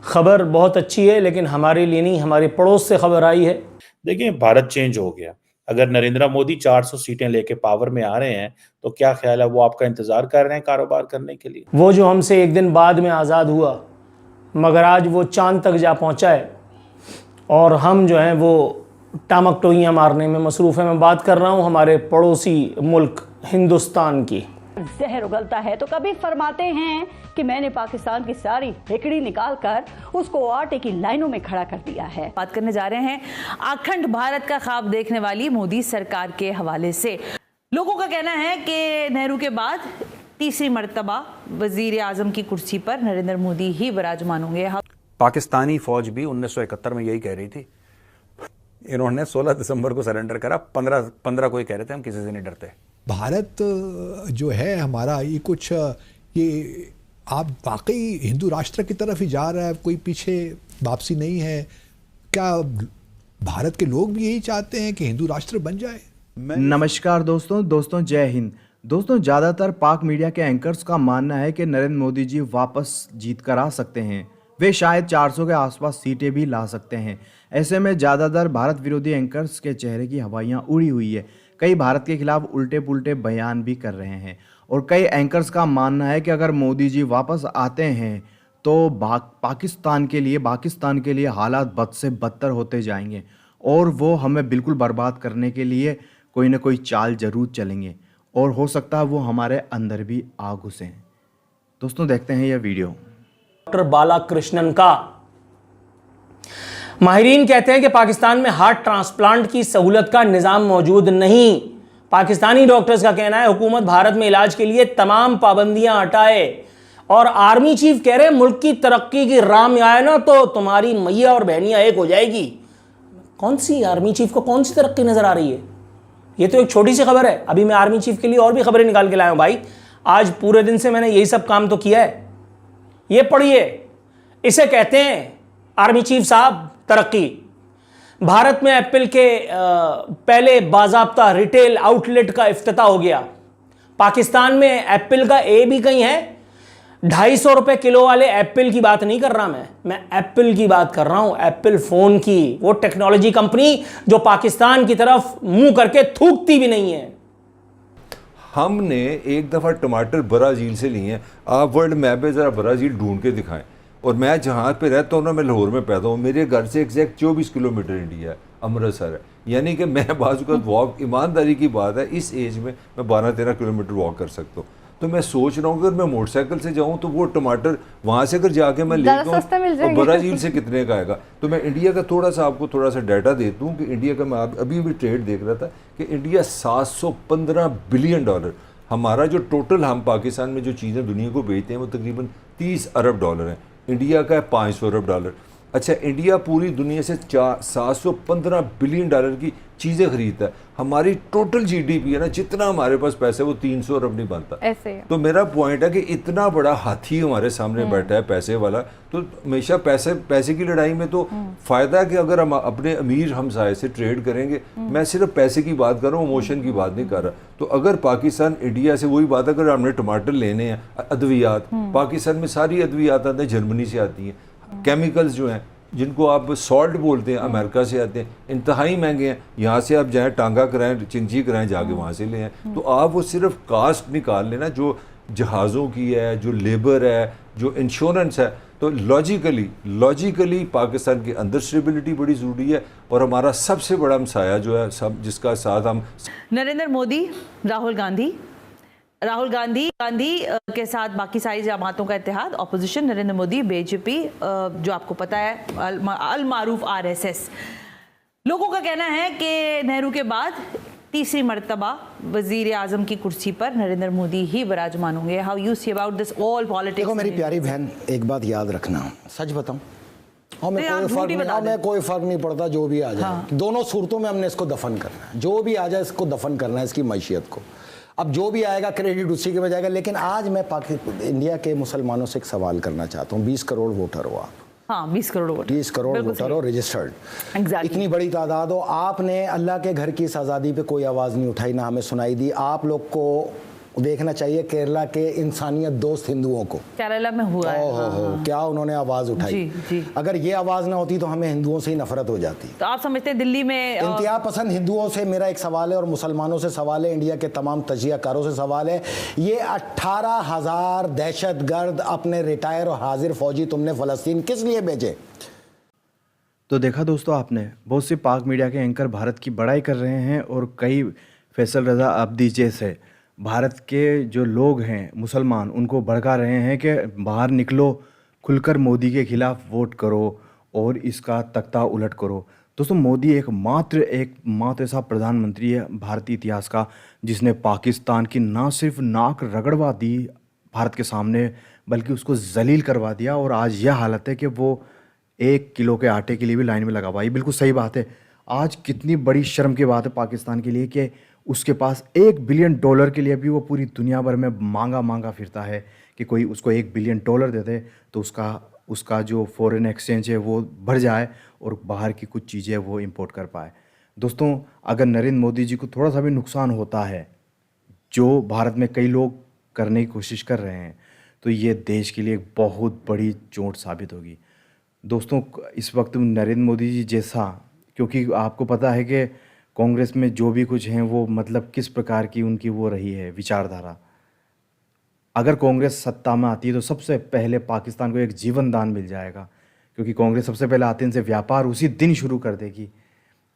खबर बहुत अच्छी है, लेकिन हमारे लिए नहीं, हमारे पड़ोस से खबर आई है। देखिए, भारत चेंज हो गया। अगर नरेंद्र मोदी 400 सीटें लेके पावर में आ रहे हैं तो क्या ख्याल है वो आपका इंतजार कर रहे हैं कारोबार करने के लिए? वो जो हमसे एक दिन बाद में आज़ाद हुआ, मगर आज वो चांद तक जा पहुंचा है और हम जो हैं वो टामक टोहियाँ मारने में मसरूफ़ है। मैं बात कर रहा हूँ हमारे पड़ोसी मुल्क हिंदुस्तान की। जहर उगलता है तो कभी फरमाते हैं कि मैंने पाकिस्तान की सारी हिकड़ी निकालकर उसको आटे की लाइनों में खड़ा कर दिया है। बात करने जा रहे हैं अखंड भारत का ख्वाब देखने वाली मोदी सरकार के हवाले से। लोगों का कहना है कि नेहरू के बाद तीसरी मर्तबा वजीर आजम की कुर्सी पर नरेंद्र मोदी ही विराजमान होंगे। पाकिस्तानी फौज भी 1971 में यही कह रही थी। इन्होंने 16 दिसंबर को सरेंडर करा, 15 को ही कह रहे थे हम किसी से नहीं डरते। भारत जो है हमारा, ये कुछ ये आप वाकई हिंदू राष्ट्र की तरफ ही जा रहा है, कोई पीछे वापसी नहीं है क्या? भारत के लोग भी यही चाहते हैं कि हिंदू राष्ट्र बन जाए। नमस्कार दोस्तों जय हिंद। दोस्तों, ज़्यादातर पाक मीडिया के एंकर्स का मानना है कि नरेंद्र मोदी जी वापस जीत कर आ सकते हैं। वे शायद 400 के आसपास सीटें भी ला सकते हैं। ऐसे में ज़्यादातर भारत विरोधी एंकर्स के चेहरे की हवाइयाँ उड़ी हुई है। कई भारत के खिलाफ उल्टे पुल्टे बयान भी कर रहे हैं और कई एंकर्स का मानना है कि अगर मोदी जी वापस आते हैं तो पाकिस्तान के लिए हालात बद से बदतर होते जाएंगे और वो हमें बिल्कुल बर्बाद करने के लिए कोई ना कोई चाल जरूर चलेंगे और हो सकता है वो हमारे अंदर भी आ घुसें। दोस्तों, देखते हैं यह वीडियो। डॉक्टर बालाकृष्णन का माहिरीन कहते हैं कि पाकिस्तान में हार्ट ट्रांसप्लांट की सहूलत का निज़ाम मौजूद नहीं। पाकिस्तानी डॉक्टर्स का कहना है हुकूमत भारत में इलाज के लिए तमाम पाबंदियां हटाए। और आर्मी चीफ कह रहे हैं मुल्क की तरक्की की राह में आए ना तो तुम्हारी मैया और बहनियां एक हो जाएगी। कौन सी आर्मी चीफ को कौन सी तरक्की नजर आ रही है? ये तो एक छोटी सी खबर है। अभी मैं आर्मी चीफ के लिए और भी खबरें निकाल के लाया हूं भाई। आज पूरे दिन से मैंने यही सब काम तो किया है। ये पढ़िए, इसे कहते हैं आर्मी चीफ साहब तरक्की। भारत में एप्पल के पहले बाज़ाब्ता रिटेल आउटलेट का इफ्तिताह हो गया। पाकिस्तान में एप्पल का ए भी कहीं है। 250 रुपए किलो वाले एप्पल की बात नहीं कर रहा मैं एप्पल की बात कर रहा हूं, एप्पल फोन की। वो टेक्नोलॉजी कंपनी जो पाकिस्तान की तरफ मुंह करके थूकती भी नहीं है। हमने एक दफ़ा टमाटर ब्राज़ील से लिए हैं। आप वर्ल्ड मैप पे ज़रा ब्राज़ील ढूंढ के दिखाएं। और मैं जहाँ पे रहता हूँ ना, मैं लाहौर में पैदा हूँ, मेरे घर से एग्जैक्ट 24 किलोमीटर इंडिया है, अमृतसर है। यानी कि मैं बाज़ वॉक, ईमानदारी की बात है, इस एज में मैं 12-13 किलोमीटर वॉक कर सकता हूँ। तो मैं सोच रहा हूँ अगर मैं मोटरसाइकिल से जाऊँ तो वो टमाटर वहाँ से अगर जाके मैं ले जाऊँ और ब्राज़ील से कितने का आएगा। तो मैं इंडिया का आपको थोड़ा सा डाटा देता हूँ कि इंडिया का, मैं अभी भी ट्रेड देख रहा था कि इंडिया $715 बिलियन, हमारा जो टोटल हम पाकिस्तान में जो चीज़ें दुनिया को बेचते हैं वो तकरीबन $30 अरब हैं। इंडिया का है $500 अरब। अच्छा, इंडिया पूरी दुनिया से 715 बिलियन डॉलर की चीज़ें खरीदता है। हमारी टोटल जीडीपी है ना, जितना हमारे पास पैसा है वो 300 अरब नहीं बनता। ऐसे तो मेरा पॉइंट है कि इतना बड़ा हाथी हमारे सामने बैठा है पैसे वाला, तो हमेशा पैसे की लड़ाई में तो फ़ायदा है कि अगर हम अपने अमीर हमसाये से ट्रेड करेंगे। मैं सिर्फ पैसे की बात कर रहा हूँ, इमोशन की बात नहीं कर रहा। तो अगर पाकिस्तान इंडिया से, वही बात, अगर हमने टमाटर लेने हैं, अद्वियात, पाकिस्तान में सारी अद्वियात आते हैं जर्मनी से आती हैं। केमिकल्स जो हैं जिनको आप सॉल्ट बोलते हैं अमेरिका से आते हैं, इंतहाई महंगे हैं। यहाँ से आप जाएँ टांगा कराएं, चिंची कराएं, जाके वहाँ से ले आएँ। तो आप वो सिर्फ कास्ट निकाल लेना जो जहाज़ों की है, जो लेबर है, जो इंश्योरेंस है। तो लॉजिकली पाकिस्तान के अंदर स्टेबिलिटी बड़ी ज़रूरी है। और हमारा सबसे बड़ा हमसाया जो है, सब जिसका साथ हम, नरेंद्र मोदी, राहुल गांधी के साथ बाकी सारी जमातों का इत्तेहाद, ऑपोजिशन, नरेंद्र मोदी, बीजेपी, जो आपको पता है अल मारूफ आरएसएस। लोगों का कहना है कि नेहरू के बाद तीसरी मर्तबा वजीर आजम की कुर्सी पर नरेंद्र मोदी ही विराजमान होंगे। How you see about this all politics? देखो मेरी प्यारी बहन, एक बात याद रखना, सच बताऊं, हमें कोई फर्क नहीं पड़ता जो भी आ जाए। हाँ। दोनों सूरतों में हमने इसको दफन करना है। जो भी आ जाए इसको दफन करना है, इसकी मैशियत को। अब जो भी आएगा क्रेडिट उसी के में जाएगा। लेकिन आज मैं इंडिया के मुसलमानों से एक सवाल करना चाहता हूँ। 20 करोड़ वोटर हो आप। हाँ, 20 करोड़ वोटर हो, रजिस्टर्ड। इतनी बड़ी तादाद हो, आपने अल्लाह के घर की इस आज़ादी पे कोई आवाज़ नहीं उठाई, ना हमें सुनाई दी। आप लोग को वो देखना चाहिए केरला के इंसानियत दोस्त हिंदुओं को। केरला में हुआ है। हाँ। क्या उन्होंने आवाज़ उठाई। जी। अगर ये आवाज़ ना होती तो हमें हिंदुओं से ही नफरत हो जाती। तो आप समझते हैं दिल्ली में इंतहा पसंद हिंदुओं से मेरा एक सवाल है और मुसलमानों से सवाल है, इंडिया के तमाम तजियाकारों से सवाल है, ये 18,000 दहशतगर्द अपने रिटायर और हाजिर फौजी तुमने फ़लस्तीन किस लिए भेजे? तो देखा दोस्तों आपने, बहुत से पाक मीडिया के एंकर भारत की बड़ाई कर रहे हैं और कई फैसल रजा अब्दी जैसे भारत के जो लोग हैं मुसलमान उनको भड़का रहे हैं कि बाहर निकलो, खुलकर मोदी के खिलाफ वोट करो और इसका तख्ता उलट करो। दोस्तों मोदी एक मात्र ऐसा प्रधानमंत्री है भारतीय इतिहास का जिसने पाकिस्तान की ना सिर्फ नाक रगड़वा दी भारत के सामने, बल्कि उसको जलील करवा दिया। और आज यह हालत है कि वो 1 किलो के आटे के लिए भी लाइन में लगा हुआ। ये बिल्कुल सही बात है। आज कितनी बड़ी शर्म की बात है पाकिस्तान के लिए कि उसके पास $1 बिलियन के लिए भी वो पूरी दुनिया भर में मांगा फिरता है कि कोई उसको $1 बिलियन दे दे तो उसका जो फॉरेन एक्सचेंज है वो बढ़ जाए और बाहर की कुछ चीज़ें वो इंपोर्ट कर पाए। दोस्तों अगर नरेंद्र मोदी जी को थोड़ा सा भी नुकसान होता है जो भारत में कई लोग करने की कोशिश कर रहे हैं तो ये देश के लिए एक बहुत बड़ी चोट साबित होगी। दोस्तों इस वक्त नरेंद्र मोदी जी जैसा, क्योंकि आपको पता है कि कांग्रेस में जो भी कुछ हैं वो मतलब किस प्रकार की उनकी वो रही है विचारधारा। अगर कांग्रेस सत्ता में आती है तो सबसे पहले पाकिस्तान को एक जीवन दान मिल जाएगा, क्योंकि कांग्रेस सबसे पहले आते हैं से व्यापार उसी दिन शुरू कर देगी।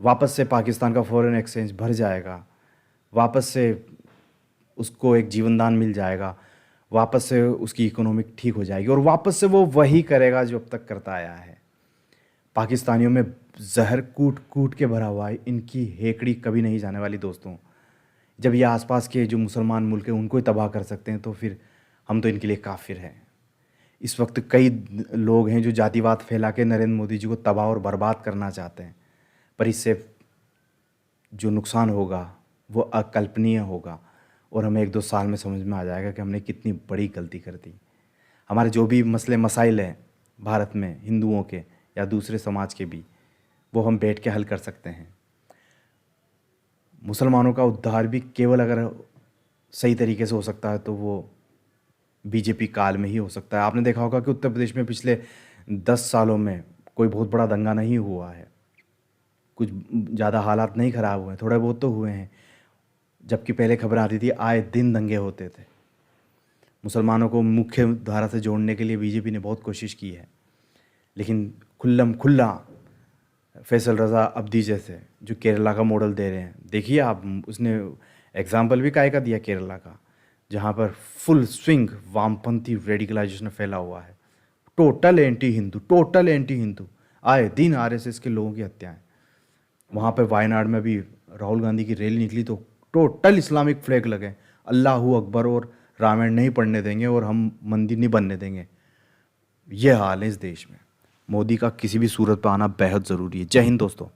वापस से पाकिस्तान का फॉरेन एक्सचेंज भर जाएगा, वापस से उसको एक जीवन दान मिल जाएगा, वापस से उसकी इकोनॉमिक ठीक हो जाएगी और वापस से वो वही करेगा जो अब तक करता आया है। पाकिस्तानियों में जहर कूट कूट के भरा हुआ है, इनकी हेकड़ी कभी नहीं जाने वाली। दोस्तों जब ये आसपास के जो मुसलमान मुल्क हैं उनको ही तबाह कर सकते हैं तो फिर हम तो इनके लिए काफिर हैं। इस वक्त कई लोग हैं जो जातिवाद फैला के नरेंद्र मोदी जी को तबाह और बर्बाद करना चाहते हैं, पर इससे जो नुकसान होगा वो अकल्पनीय होगा और हमें 1-2 साल में समझ में आ जाएगा कि हमने कितनी बड़ी गलती कर दी। हमारे जो भी मसले मसाइल हैं भारत में हिंदुओं के या दूसरे समाज के भी, वो हम बैठ के हल कर सकते हैं। मुसलमानों का उद्धार भी केवल अगर सही तरीके से हो सकता है तो वो बीजेपी काल में ही हो सकता है। आपने देखा होगा कि उत्तर प्रदेश में पिछले 10 सालों में कोई बहुत बड़ा दंगा नहीं हुआ है, कुछ ज़्यादा हालात नहीं ख़राब हुए हैं, थोड़े बहुत तो हुए हैं, जबकि पहले खबर आती थी आए दिन दंगे होते थे। मुसलमानों को मुख्य धारा से जोड़ने के लिए बीजेपी ने बहुत कोशिश की है, लेकिन खुल्ला फैसल रजा अब्दी जैसे जो केरला का मॉडल दे रहे हैं, देखिए आप, उसने एग्जाम्पल भी काय का दिया केरला का, जहाँ पर फुल स्विंग वामपंथी रेडिकलाइजेशन फैला हुआ है, टोटल एंटी हिंदू, आए दिन आरएसएस के लोगों की हत्याएं। वहाँ पर वायनाड में भी राहुल गांधी की रैली निकली तो टोटल इस्लामिक फ्लैग लगे, अल्लाहू अकबर और रामायण नहीं पढ़ने देंगे और हम मंदिर नहीं बनने देंगे। ये हाल है इस देश में। मोदी का किसी भी सूरत पर आना बेहद ज़रूरी है। जय हिंद दोस्तों।